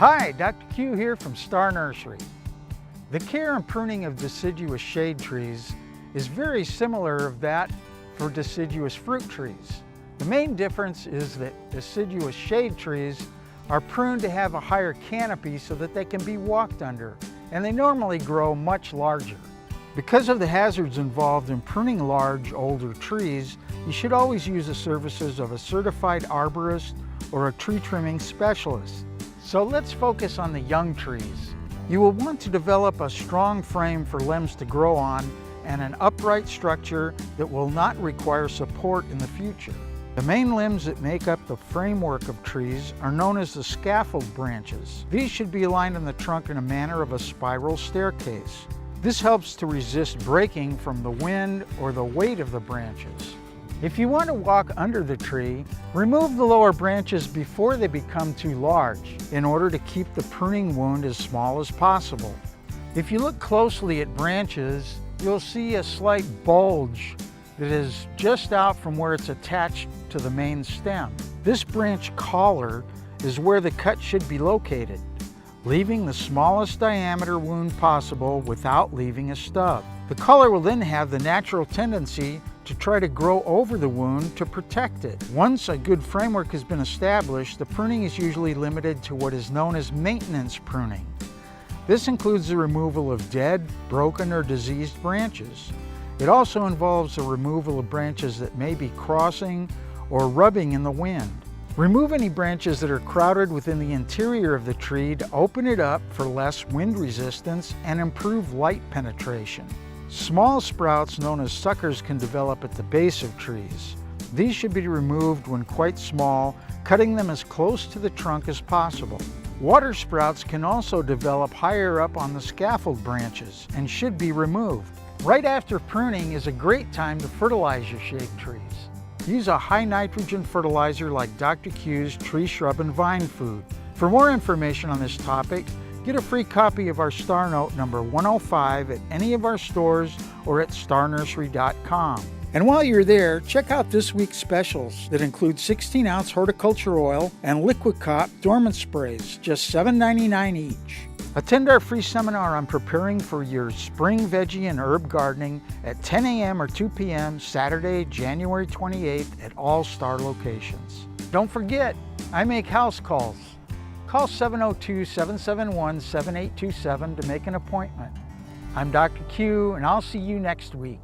Hi, Dr. Q here from Star Nursery. The care and pruning of deciduous shade trees is very similar of that for deciduous fruit trees. The main difference is that deciduous shade trees are pruned to have a higher canopy so that they can be walked under, and they normally grow much larger. Because of the hazards involved in pruning large, older trees, you should always use the services of a certified arborist or a tree trimming specialist. So let's focus on the young trees. You will want to develop a strong frame for limbs to grow on and an upright structure that will not require support in the future. The main limbs that make up the framework of trees are known as the scaffold branches. These should be aligned in the trunk in a manner of a spiral staircase. This helps to resist breaking from the wind or the weight of the branches. If you want to walk under the tree, remove the lower branches before they become too large in order to keep the pruning wound as small as possible. If you look closely at branches, you'll see a slight bulge that is just out from where it's attached to the main stem. This branch collar is where the cut should be located, leaving the smallest diameter wound possible without leaving a stub. The collar will then have the natural tendency to try to grow over the wound to protect it. Once a good framework has been established, the pruning is usually limited to what is known as maintenance pruning. This includes the removal of dead, broken, or diseased branches. It also involves the removal of branches that may be crossing or rubbing in the wind. Remove any branches that are crowded within the interior of the tree to open it up for less wind resistance and improve light penetration. Small sprouts known as suckers can develop at the base of trees. These should be removed when quite small, cutting them as close to the trunk as possible. Water sprouts can also develop higher up on the scaffold branches and should be removed. Right after pruning is a great time to fertilize your shade trees. Use a high nitrogen fertilizer like Dr. Q's Tree, Shrub, and Vine Food. For more information on this topic, get a free copy of our Star Note number 105 at any of our stores or at starnursery.com. And while you're there, check out this week's specials that include 16-ounce horticulture oil and Liquid Cop dormant sprays, just $7.99 each. Attend our free seminar on preparing for your spring veggie and herb gardening at 10 a.m. or 2 p.m. Saturday, January 28th at all Star locations. Don't forget, I make house calls. Call 702-771-7827 to make an appointment. I'm Dr. Q, and I'll see you next week.